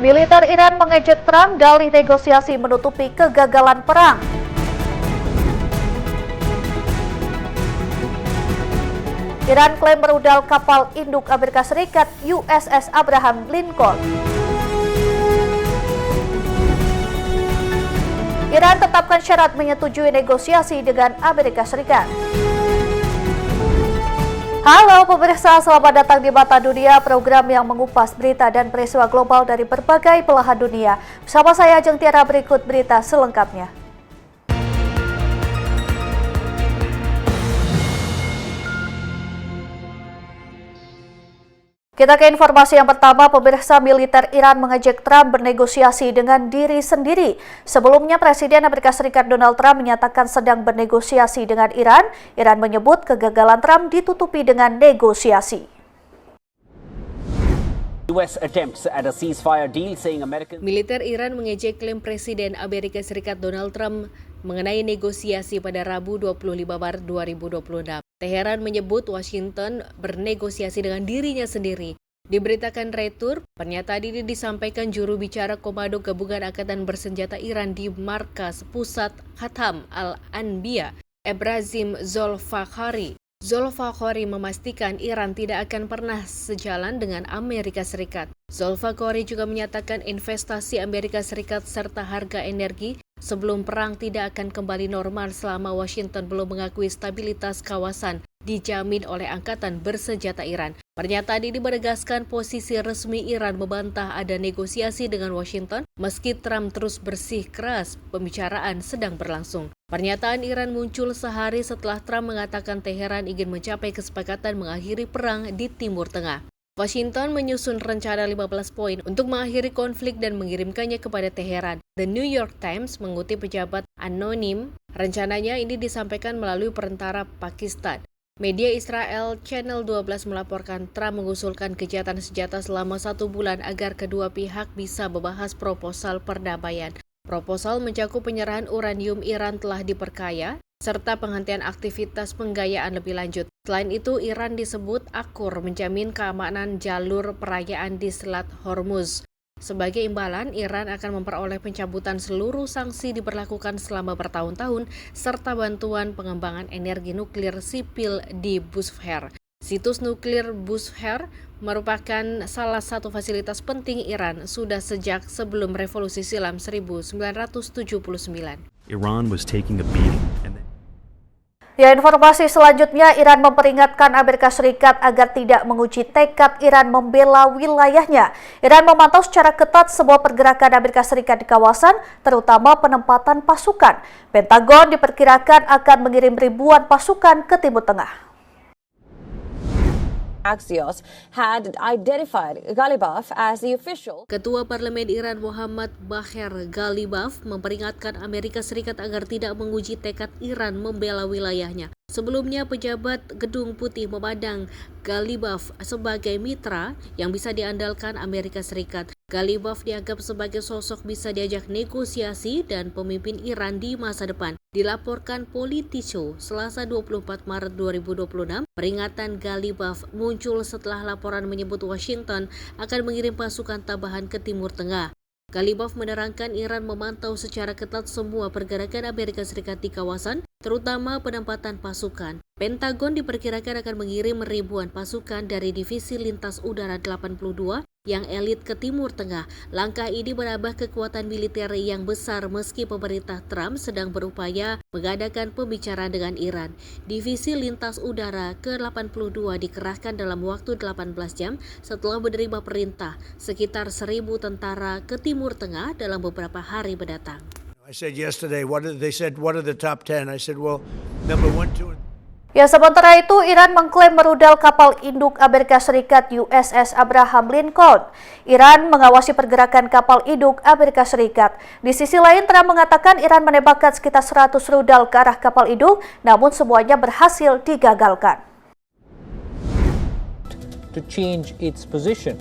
Militer Iran mengejek Trump dalih negosiasi menutupi kegagalan perang. Iran klaim merudal kapal induk Amerika Serikat USS Abraham Lincoln. Iran tetapkan syarat menyetujui negosiasi dengan Amerika Serikat. Halo pemirsa, selamat datang di Mata Dunia, program yang mengupas berita dan peristiwa global dari berbagai belahan dunia. Bersama saya Ajeng Tiara, berikut berita selengkapnya. Kita ke informasi yang pertama, pemirsa. Militer Iran mengejek Trump bernegosiasi dengan diri sendiri. Sebelumnya, Presiden Amerika Serikat Donald Trump menyatakan sedang bernegosiasi dengan Iran. Iran menyebut kegagalan Trump ditutupi dengan negosiasi. Militer Iran mengejek klaim Presiden Amerika Serikat Donald Trump mengenai negosiasi pada Rabu 25 Maret 2026. Teheran menyebut Washington bernegosiasi dengan dirinya sendiri. Diberitakan Reuters, pernyataan ini disampaikan juru bicara Komando Gabungan Angkatan Bersenjata Iran di Markas Pusat Khatam Al-Anbiya, Ebrahim Zolfakhari. Zolfakhari memastikan Iran tidak akan pernah sejalan dengan Amerika Serikat. Zolfakhari juga menyatakan investasi Amerika Serikat serta harga energi sebelum perang tidak akan kembali normal selama Washington belum mengakui stabilitas kawasan dijamin oleh Angkatan Bersenjata Iran. Pernyataan ini menegaskan posisi resmi Iran membantah ada negosiasi dengan Washington meski Trump terus bersikeras pembicaraan sedang berlangsung. Pernyataan Iran muncul sehari setelah Trump mengatakan Teheran ingin mencapai kesepakatan mengakhiri perang di Timur Tengah. Washington menyusun rencana 15 poin untuk mengakhiri konflik dan mengirimkannya kepada Teheran. The New York Times mengutip pejabat anonim. Rencananya ini disampaikan melalui perantara Pakistan. Media Israel Channel 12 melaporkan Trump mengusulkan gencatan senjata selama 1 bulan agar kedua pihak bisa membahas proposal perdamaian. Proposal mencakup penyerahan uranium Iran telah diperkaya, serta penghentian aktivitas penggayaan lebih lanjut. Selain itu, Iran disebut akur menjamin keamanan jalur perayaan di Selat Hormuz. Sebagai imbalan, Iran akan memperoleh pencabutan seluruh sanksi diberlakukan selama bertahun-tahun, serta bantuan pengembangan energi nuklir sipil di Bushehr. Situs nuklir Bushehr merupakan salah satu fasilitas penting Iran sudah sejak sebelum revolusi silam 1979. Iran was taking a beating. Ya, informasi selanjutnya, Iran memperingatkan Amerika Serikat agar tidak menguji tekad Iran membela wilayahnya. Iran memantau secara ketat semua pergerakan Amerika Serikat di kawasan, terutama penempatan pasukan. Pentagon diperkirakan akan mengirim ribuan pasukan ke Timur Tengah. Axios had identified Ghalibaf as the official. Ketua Parlemen Iran Muhammad Bagher Ghalibaf memperingatkan Amerika Serikat agar tidak menguji tekad Iran membela wilayahnya. Sebelumnya, pejabat Gedung Putih memandang Ghalibaf sebagai mitra yang bisa diandalkan Amerika Serikat. Ghalibaf dianggap sebagai sosok bisa diajak negosiasi dan pemimpin Iran di masa depan. Dilaporkan Politico Selasa 24 Maret 2026, peringatan Ghalibaf muncul setelah laporan menyebut Washington akan mengirim pasukan tambahan ke Timur Tengah. Ghalibaf menerangkan Iran memantau secara ketat semua pergerakan Amerika Serikat di kawasan, terutama penempatan pasukan. Pentagon diperkirakan akan mengirim ribuan pasukan dari Divisi Lintas Udara 82 yang elit ke Timur Tengah. Langkah ini menambah kekuatan militer yang besar meski pemerintah Trump sedang berupaya mengadakan pembicaraan dengan Iran. Divisi Lintas Udara ke-82 dikerahkan dalam waktu 18 jam setelah menerima perintah sekitar 1.000 tentara ke Timur Tengah dalam beberapa hari mendatang. I said yesterday, what are the top 10? I said, well, number 1, 2, and Ya, sementara itu Iran mengklaim merudal kapal induk Amerika Serikat USS Abraham Lincoln. Iran mengawasi pergerakan kapal induk Amerika Serikat. Di sisi lain, Trump mengatakan Iran menembakkan sekitar 100 rudal ke arah kapal induk, namun semuanya berhasil digagalkan. To change its position.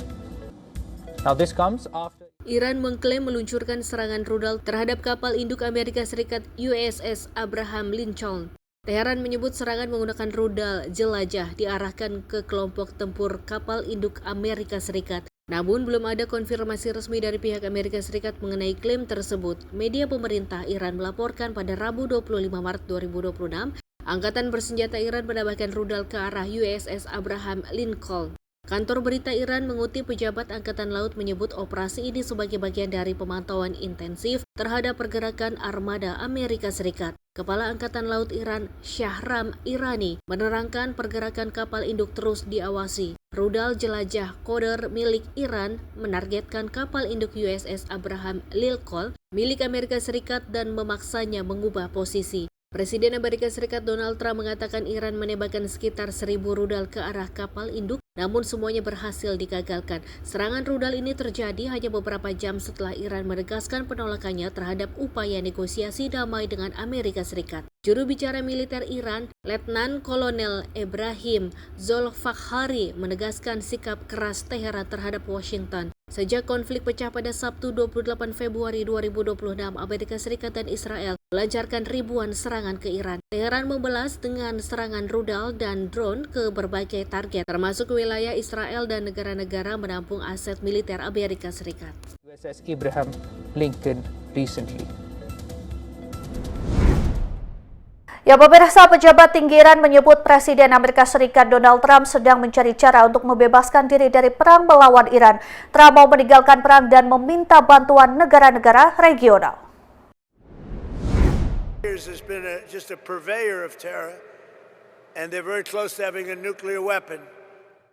Now this comes after Iran mengklaim meluncurkan serangan rudal terhadap kapal induk Amerika Serikat USS Abraham Lincoln. Teheran menyebut serangan menggunakan rudal jelajah diarahkan ke kelompok tempur kapal induk Amerika Serikat. Namun belum ada konfirmasi resmi dari pihak Amerika Serikat mengenai klaim tersebut. Media pemerintah Iran melaporkan pada Rabu 25 Maret 2026, Angkatan Bersenjata Iran menambahkan rudal ke arah USS Abraham Lincoln. Kantor berita Iran mengutip pejabat Angkatan Laut menyebut operasi ini sebagai bagian dari pemantauan intensif terhadap pergerakan armada Amerika Serikat. Kepala Angkatan Laut Iran, Shahram Irani, menerangkan pergerakan kapal induk terus diawasi. Rudal jelajah Qadr milik Iran menargetkan kapal induk USS Abraham Lincoln milik Amerika Serikat dan memaksanya mengubah posisi. Presiden Amerika Serikat Donald Trump mengatakan Iran menembakkan sekitar 1.000 rudal ke arah kapal induk, namun semuanya berhasil digagalkan. Serangan rudal ini terjadi hanya beberapa jam setelah Iran menegaskan penolakannya terhadap upaya negosiasi damai dengan Amerika Serikat. Juru bicara militer Iran, Letnan Kolonel Ebrahim Zolfakhari, menegaskan sikap keras Teheran terhadap Washington. Sejak konflik pecah pada Sabtu 28 Februari 2026, Amerika Serikat dan Israel melancarkan ribuan serangan ke Iran. Teheran membalas dengan serangan rudal dan drone ke berbagai target, termasuk wilayah Israel dan negara-negara menampung aset militer Amerika Serikat. USS Abraham Lincoln recently. Ya, pemirsa, pejabat tinggi Iran menyebut Presiden Amerika Serikat Donald Trump sedang mencari cara untuk membebaskan diri dari perang melawan Iran. Trump mau meninggalkan perang dan meminta bantuan negara-negara regional. There's been just a purveyor of terror, and they're very close to having a nuclear weapon.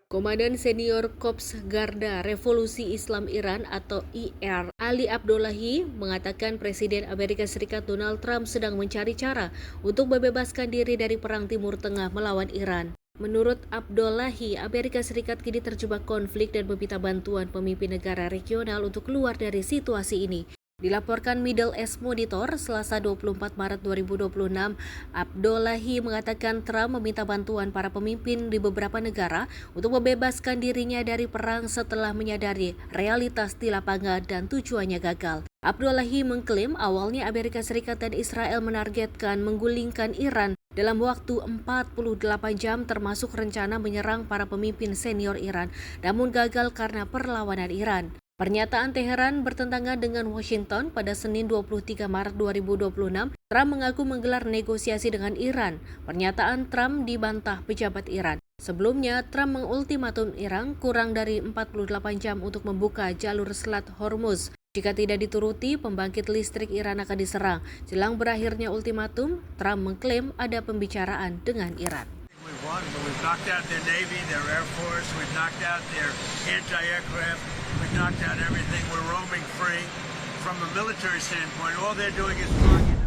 Komandan Senior Korps Garda Revolusi Islam Iran atau IR, Ali Abdullahi, mengatakan Presiden Amerika Serikat Donald Trump sedang mencari cara untuk membebaskan diri dari perang Timur Tengah melawan Iran. Menurut Abdullahi, Amerika Serikat kini terjebak konflik dan meminta bantuan pemimpin negara regional untuk keluar dari situasi ini. Dilaporkan Middle East Monitor, Selasa 24 Maret 2026, Abdullahi mengatakan Trump meminta bantuan para pemimpin di beberapa negara untuk membebaskan dirinya dari perang setelah menyadari realitas di lapangan dan tujuannya gagal. Abdullahi mengklaim awalnya Amerika Serikat dan Israel menargetkan menggulingkan Iran dalam waktu 48 jam termasuk rencana menyerang para pemimpin senior Iran, namun gagal karena perlawanan Iran. Pernyataan Teheran bertentangan dengan Washington. Pada Senin 23 Maret 2026, Trump mengaku menggelar negosiasi dengan Iran. Pernyataan Trump dibantah pejabat Iran. Sebelumnya, Trump mengultimatum Iran kurang dari 48 jam untuk membuka jalur Selat Hormuz. Jika tidak dituruti, pembangkit listrik Iran akan diserang. Jelang berakhirnya ultimatum, Trump mengklaim ada pembicaraan dengan Iran. We've knocked out their Navy, their Air Force, we've knocked out their anti-aircraft, we've knocked out everything. We're roaming free. From a military standpoint, all they're doing is blocking.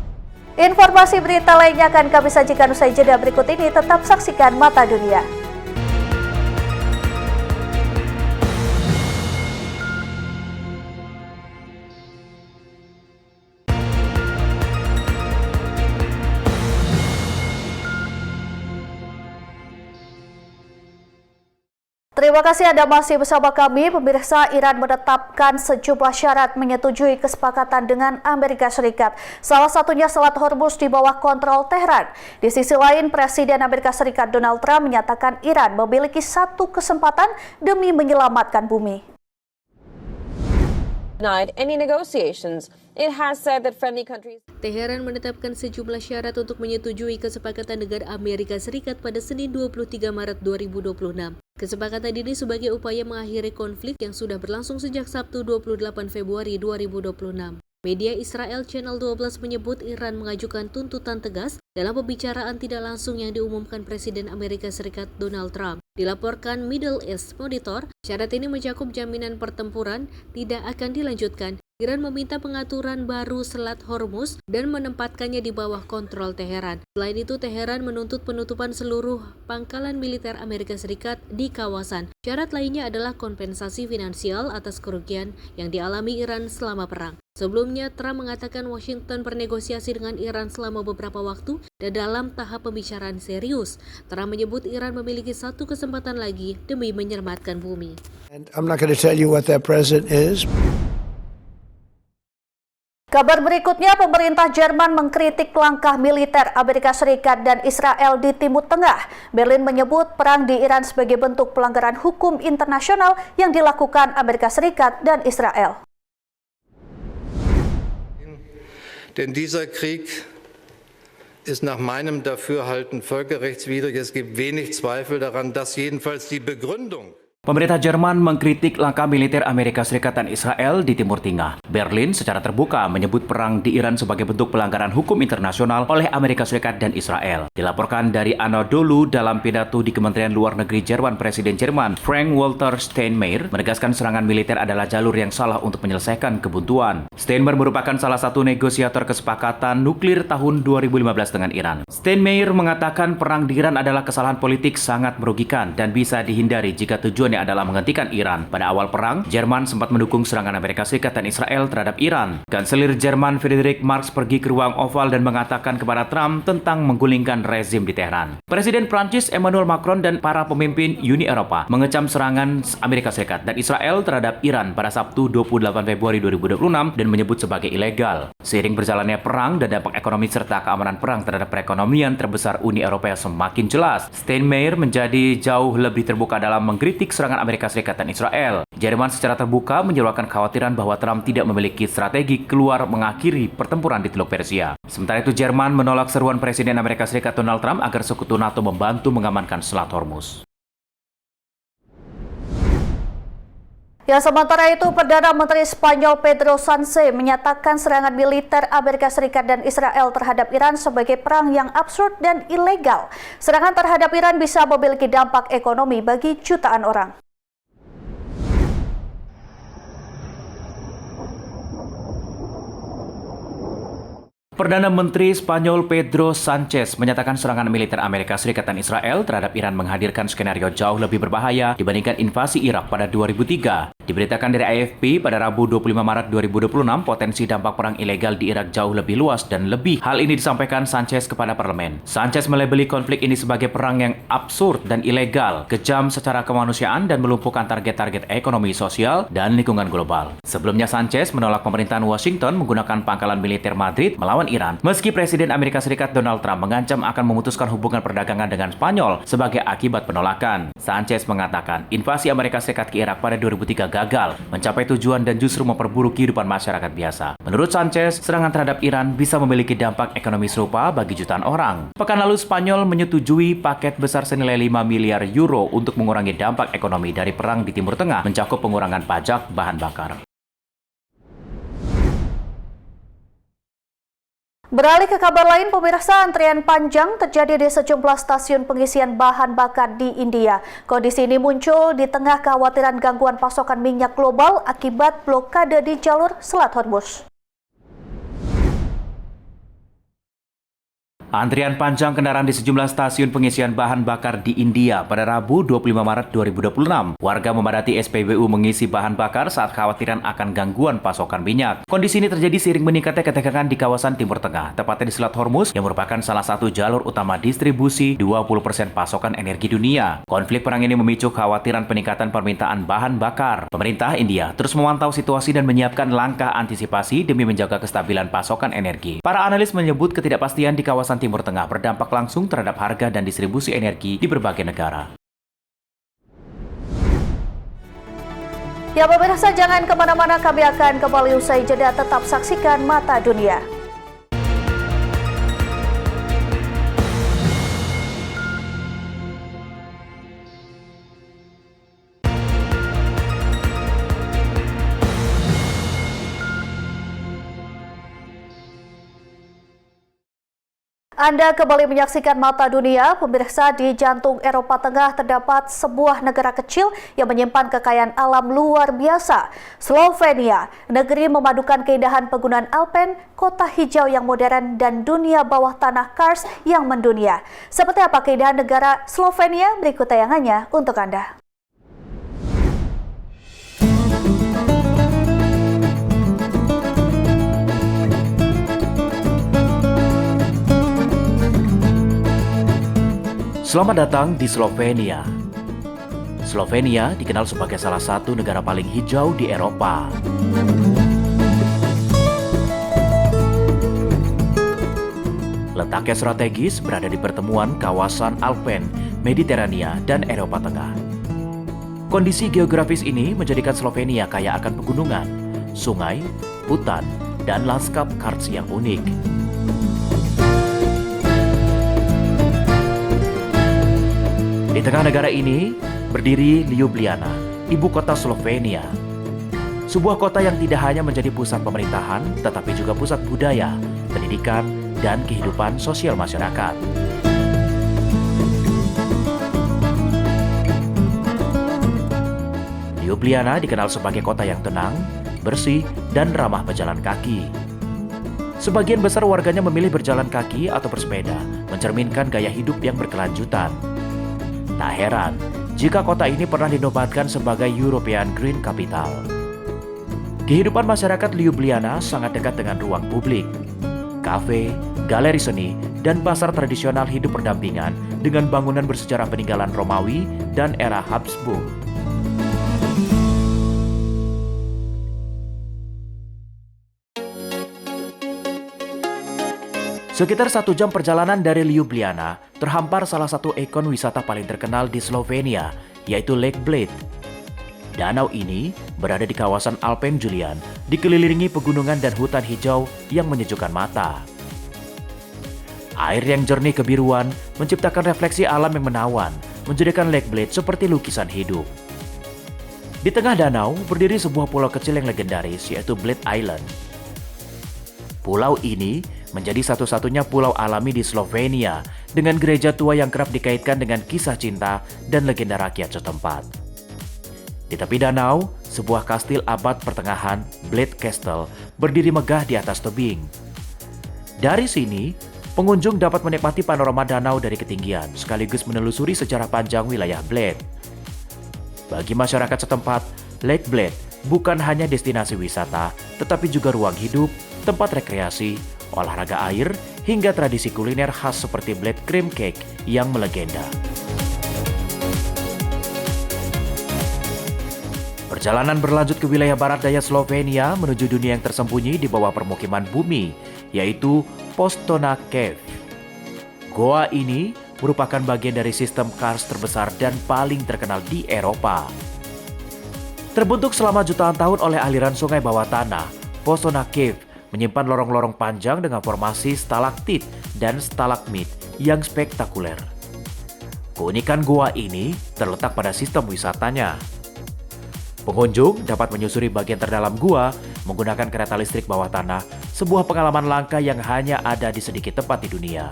Informasi berita lainnya akan kami sajikan usai jeda berikut ini. Tetap saksikan Mata Dunia. Terima kasih Anda masih bersama kami. Pemirsa, Iran menetapkan sejumlah syarat menyetujui kesepakatan dengan Amerika Serikat. Salah satunya Selat Hormuz di bawah kontrol Teheran. Di sisi lain, Presiden Amerika Serikat Donald Trump menyatakan Iran memiliki satu kesempatan demi menyelamatkan bumi. Denied any negotiations. It has said that friendly countries. Teheran menetapkan sejumlah syarat untuk menyetujui kesepakatan dengan Amerika Serikat pada Senin 23 Maret 2026. Kesepakatan ini sebagai upaya mengakhiri konflik yang sudah berlangsung sejak Sabtu 28 Februari 2026. Media Israel Channel 12 menyebut Iran mengajukan tuntutan tegas dalam pembicaraan tidak langsung yang diumumkan Presiden Amerika Serikat Donald Trump. Dilaporkan Middle East Monitor, syarat ini mencakup jaminan pertempuran tidak akan dilanjutkan. Iran meminta pengaturan baru Selat Hormuz dan menempatkannya di bawah kontrol Teheran. Selain itu, Teheran menuntut penutupan seluruh pangkalan militer Amerika Serikat di kawasan. Syarat lainnya adalah kompensasi finansial atas kerugian yang dialami Iran selama perang. Sebelumnya, Trump mengatakan Washington bernegosiasi dengan Iran selama beberapa waktu dan dalam tahap pembicaraan serius. Trump menyebut Iran memiliki satu kesempatan lagi demi menyelamatkan bumi. And I'm not going to tell you what that president is. Kabar berikutnya, pemerintah Jerman mengkritik langkah militer Amerika Serikat dan Israel di Timur Tengah. Berlin menyebut perang di Iran sebagai bentuk pelanggaran hukum internasional yang dilakukan Amerika Serikat dan Israel. Denn dieser Krieg ist nach meinem Dafürhalten völkerrechtswidrig. Es gibt wenig Zweifel daran, dass jedenfalls die Begründung. Pemerintah Jerman mengkritik langkah militer Amerika Serikat dan Israel di Timur Tengah. Berlin secara terbuka menyebut perang di Iran sebagai bentuk pelanggaran hukum internasional oleh Amerika Serikat dan Israel. Dilaporkan dari Anadolu dalam pidato di Kementerian Luar Negeri Jerman, Presiden Jerman Frank-Walter Steinmeier menegaskan serangan militer adalah jalur yang salah untuk menyelesaikan kebuntuan. Steinmeier merupakan salah satu negosiator kesepakatan nuklir tahun 2015 dengan Iran. Steinmeier mengatakan perang di Iran adalah kesalahan politik sangat merugikan dan bisa dihindari jika tujuan adalah menghentikan Iran. Pada awal perang, Jerman sempat mendukung serangan Amerika Serikat dan Israel terhadap Iran. Kanselir Jerman Friedrich Marx pergi ke ruang oval dan mengatakan kepada Trump tentang menggulingkan rezim di Teheran. Presiden Prancis Emmanuel Macron dan para pemimpin Uni Eropa mengecam serangan Amerika Serikat dan Israel terhadap Iran pada Sabtu 28 Februari 2026 dan menyebut sebagai ilegal. Seiring berjalannya perang dan dampak ekonomi serta keamanan perang terhadap perekonomian terbesar Uni Eropa semakin jelas, Steinmeier menjadi jauh lebih terbuka dalam mengkritik serangan Amerika Serikat dan Israel. Jerman secara terbuka menyerukan kekhawatiran bahwa Trump tidak memiliki strategi keluar mengakhiri pertempuran di Teluk Persia. Sementara itu, Jerman menolak seruan Presiden Amerika Serikat Donald Trump agar sekutu NATO membantu mengamankan Selat Hormuz. Ya, sementara itu, Perdana Menteri Spanyol Pedro Sánchez menyatakan serangan militer Amerika Serikat dan Israel terhadap Iran sebagai perang yang absurd dan ilegal. Serangan terhadap Iran bisa memiliki dampak ekonomi bagi jutaan orang. Perdana Menteri Spanyol Pedro Sánchez menyatakan serangan militer Amerika Serikat dan Israel terhadap Iran menghadirkan skenario jauh lebih berbahaya dibandingkan invasi Irak pada 2003. Diberitakan dari AFP pada Rabu 25 Maret 2026, potensi dampak perang ilegal di Irak jauh lebih luas dan lebih. Hal ini disampaikan Sánchez kepada parlemen. Sánchez melabeli konflik ini sebagai perang yang absurd dan ilegal, kejam secara kemanusiaan dan melumpuhkan target-target ekonomi, sosial, dan lingkungan global. Sebelumnya, Sánchez menolak pemerintahan Washington menggunakan pangkalan militer Madrid melawan Iran, meski Presiden Amerika Serikat Donald Trump mengancam akan memutuskan hubungan perdagangan dengan Spanyol sebagai akibat penolakan. Sánchez mengatakan invasi Amerika Serikat ke Irak pada 2003 gagal mencapai tujuan dan justru memperburuk kehidupan masyarakat biasa. Menurut Sánchez, serangan terhadap Iran bisa memiliki dampak ekonomi serupa bagi jutaan orang. Pekan lalu, Spanyol menyetujui paket besar senilai 5 miliar euro untuk mengurangi dampak ekonomi dari perang di Timur Tengah, mencakup pengurangan pajak bahan bakar. Beralih ke kabar lain, pemirsa, antrian panjang terjadi di sejumlah stasiun pengisian bahan bakar di India. Kondisi ini muncul di tengah kekhawatiran gangguan pasokan minyak global akibat blokade di jalur Selat Hormuz. Antrian panjang kendaraan di sejumlah stasiun pengisian bahan bakar di India pada Rabu 25 Maret 2026. Warga memadati SPBU mengisi bahan bakar saat khawatiran akan gangguan pasokan minyak. Kondisi ini terjadi seiring meningkatnya ketegangan di kawasan Timur Tengah, tepatnya di Selat Hormuz yang merupakan salah satu jalur utama distribusi 20% pasokan energi dunia. Konflik perang ini memicu kekhawatiran peningkatan permintaan bahan bakar. Pemerintah India terus memantau situasi dan menyiapkan langkah antisipasi demi menjaga kestabilan pasokan energi. Para analis menyebut ketidakpastian di kawasan Timur Tengah berdampak langsung terhadap harga dan distribusi energi di berbagai negara. Ya, pemirsa, jangan kemana-mana, kami akan kembali usai jeda, tetap saksikan Mata Dunia. Anda kembali menyaksikan Mata Dunia. Pemirsa, di jantung Eropa Tengah terdapat sebuah negara kecil yang menyimpan kekayaan alam luar biasa. Slovenia, negeri memadukan keindahan pegunungan Alpen, kota hijau yang modern, dan dunia bawah tanah kars yang mendunia. Seperti apa keindahan negara Slovenia? Berikut tayangannya untuk Anda. Selamat datang di Slovenia. Slovenia dikenal sebagai salah satu negara paling hijau di Eropa. Letaknya strategis berada di pertemuan kawasan Alpen, Mediterania, dan Eropa Tengah. Kondisi geografis ini menjadikan Slovenia kaya akan pegunungan, sungai, hutan, dan lanskap karst yang unik. Di tengah negara ini berdiri Ljubljana, ibu kota Slovenia. Sebuah kota yang tidak hanya menjadi pusat pemerintahan, tetapi juga pusat budaya, pendidikan, dan kehidupan sosial masyarakat. Ljubljana dikenal sebagai kota yang tenang, bersih, dan ramah pejalan kaki. Sebagian besar warganya memilih berjalan kaki atau bersepeda, mencerminkan gaya hidup yang berkelanjutan. Tak heran jika kota ini pernah dinobatkan sebagai European Green Capital. Kehidupan masyarakat Ljubljana sangat dekat dengan ruang publik. Kafe, galeri seni, dan pasar tradisional hidup berdampingan dengan bangunan bersejarah peninggalan Romawi dan era Habsburg. Sekitar 1 jam perjalanan dari Ljubljana, terhampar salah satu ikon wisata paling terkenal di Slovenia, yaitu Lake Bled. Danau ini berada di kawasan Alpen Julian, dikelilingi pegunungan dan hutan hijau yang menyejukkan mata. Air yang jernih kebiruan menciptakan refleksi alam yang menawan, menjadikan Lake Bled seperti lukisan hidup. Di tengah danau berdiri sebuah pulau kecil yang legendaris, yaitu Bled Island. Pulau ini menjadi satu-satunya pulau alami di Slovenia dengan gereja tua yang kerap dikaitkan dengan kisah cinta dan legenda rakyat setempat. Di tepi danau, sebuah kastil abad pertengahan, Bled Castle, berdiri megah di atas tebing. Dari sini, pengunjung dapat menikmati panorama danau dari ketinggian, sekaligus menelusuri sejarah panjang wilayah Bled. Bagi masyarakat setempat, Lake Bled bukan hanya destinasi wisata, tetapi juga ruang hidup, tempat rekreasi, olahraga air, hingga tradisi kuliner khas seperti Bled Cream Cake yang melegenda. Perjalanan berlanjut ke wilayah barat daya Slovenia menuju dunia yang tersembunyi di bawah permukiman bumi, yaitu Postona Cave. Goa ini merupakan bagian dari sistem karst terbesar dan paling terkenal di Eropa. Terbentuk selama jutaan tahun oleh aliran sungai bawah tanah, Postona Cave menyimpan lorong-lorong panjang dengan formasi stalaktit dan stalagmit yang spektakuler. Keunikan goa ini terletak pada sistem wisatanya. Pengunjung dapat menyusuri bagian terdalam gua menggunakan kereta listrik bawah tanah, sebuah pengalaman langka yang hanya ada di sedikit tempat di dunia.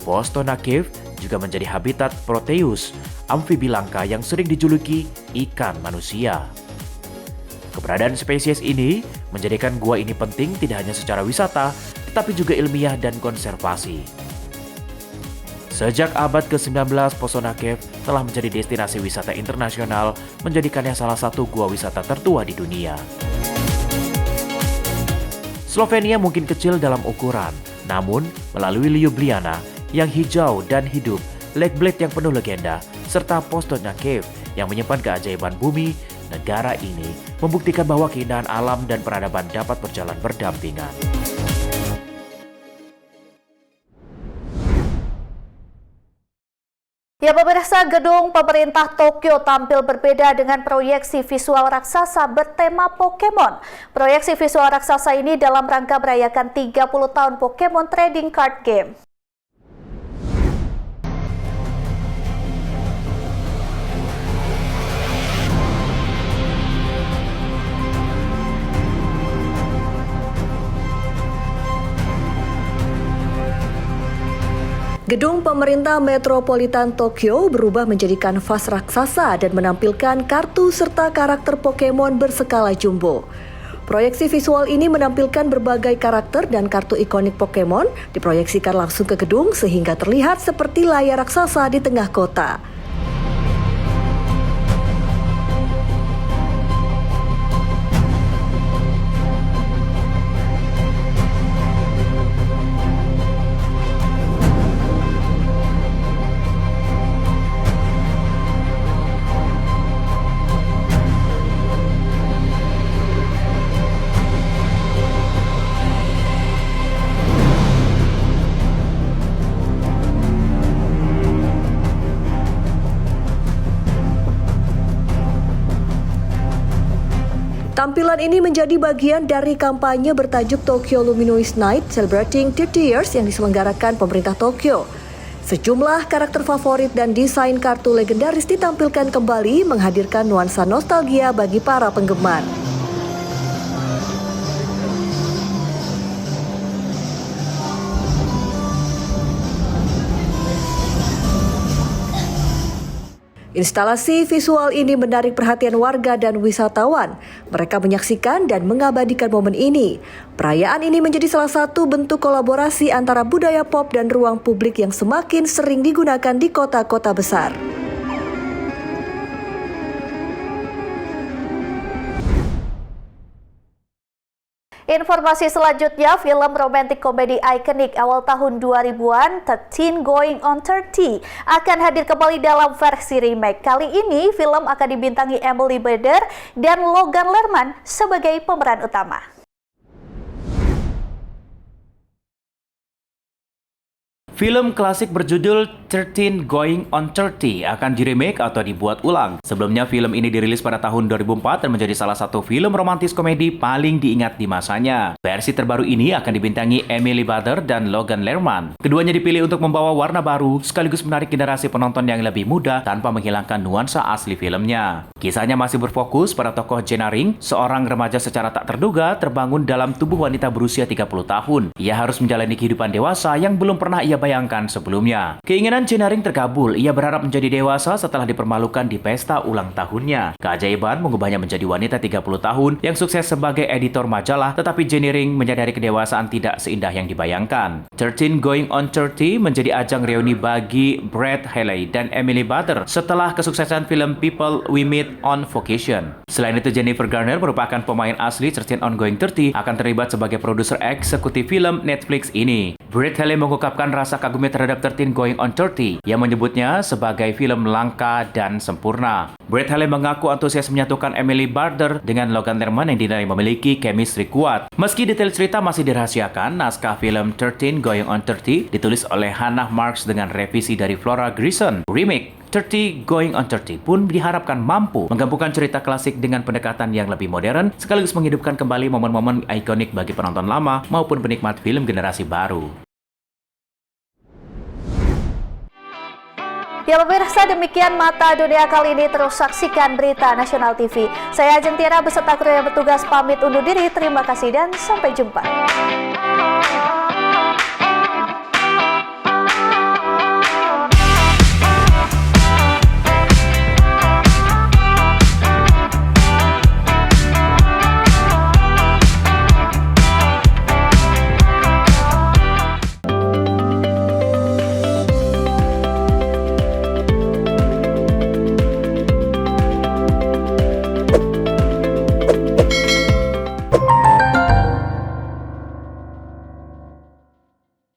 Postona Cave juga menjadi habitat Proteus, amfibi langka yang sering dijuluki ikan manusia. Keberadaan spesies ini menjadikan gua ini penting tidak hanya secara wisata, tetapi juga ilmiah dan konservasi. Sejak abad ke-19, Postona Cave telah menjadi destinasi wisata internasional, menjadikannya salah satu gua wisata tertua di dunia. Slovenia mungkin kecil dalam ukuran, namun melalui Ljubljana yang hijau dan hidup, Lake Bled yang penuh legenda, serta Postona Cave yang menyimpan keajaiban bumi, negara ini membuktikan bahwa keindahan alam dan peradaban dapat berjalan berdampingan. Ya pemirsa, gedung pemerintah Tokyo tampil berbeda dengan proyeksi visual raksasa bertema Pokemon. Proyeksi visual raksasa ini dalam rangka merayakan 30 tahun Pokemon Trading Card Game. Gedung pemerintah metropolitan Tokyo berubah menjadi kanvas raksasa dan menampilkan kartu serta karakter Pokemon berskala jumbo. Proyeksi visual ini menampilkan berbagai karakter dan kartu ikonik Pokemon diproyeksikan langsung ke gedung sehingga terlihat seperti layar raksasa di tengah kota. Tampilan ini menjadi bagian dari kampanye bertajuk Tokyo Luminous Night Celebrating 30 Years yang diselenggarakan pemerintah Tokyo. Sejumlah karakter favorit dan desain kartu legendaris ditampilkan kembali, menghadirkan nuansa nostalgia bagi para penggemar. Instalasi visual ini menarik perhatian warga dan wisatawan. Mereka menyaksikan dan mengabadikan momen ini. Perayaan ini menjadi salah satu bentuk kolaborasi antara budaya pop dan ruang publik yang semakin sering digunakan di kota-kota besar. Informasi selanjutnya, film romantik komedi ikonik awal tahun 2000-an, 13 Going on 30, akan hadir kembali dalam versi remake. Kali ini, film akan dibintangi Emily Beder dan Logan Lerman sebagai pemeran utama. Film klasik berjudul 13 Going on 30 akan diremake atau dibuat ulang. Sebelumnya film ini dirilis pada tahun 2004 dan menjadi salah satu film romantis komedi paling diingat di masanya. Versi terbaru ini akan dibintangi Emily Beder dan Logan Lerman. Keduanya dipilih untuk membawa warna baru sekaligus menarik generasi penonton yang lebih muda tanpa menghilangkan nuansa asli filmnya. Kisahnya masih berfokus pada tokoh Jenna Ring, seorang remaja secara tak terduga terbangun dalam tubuh wanita berusia 30 tahun. Ia harus menjalani kehidupan dewasa yang belum pernah ia bayangkan sebelumnya. Keinginan Jenna Ring terkabul, ia berharap menjadi dewasa setelah dipermalukan di pesta ulang tahunnya. Keajaiban mengubahnya menjadi wanita 30 tahun yang sukses sebagai editor majalah, tetapi Jenna Ring menyadari kedewasaan tidak seindah yang dibayangkan. 13 Going on 30 menjadi ajang reuni bagi Brad Haley dan Emily Beder setelah kesuksesan film People We Meet on Vacation. Selain itu, Jennifer Garner merupakan pemain asli 13 on Going 30 akan terlibat sebagai produser eksekutif film Netflix ini. Brad Haley mengungkapkan rasa kagumnya terhadap 13 Going on 30 yang menyebutnya sebagai film langka dan sempurna. Brad Haley mengaku antusias menyatukan Emily Beder dengan Logan Lerman yang dinilai memiliki chemistry kuat. Meski detail cerita masih dirahasiakan, naskah film 13 Going on 30 ditulis oleh Hannah Marks dengan revisi dari Flora Grayson. Remake 13 Going on 30 pun diharapkan mampu menggabungkan cerita klasik dengan pendekatan yang lebih modern sekaligus menghidupkan kembali momen-momen ikonik bagi penonton lama maupun penikmat film generasi baru. Ya pemirsa, demikian Mata Dunia kali ini. Terus saksikan Berita Nasional TV. Saya Jentiara beserta kru yang bertugas pamit undur diri. Terima kasih dan sampai jumpa.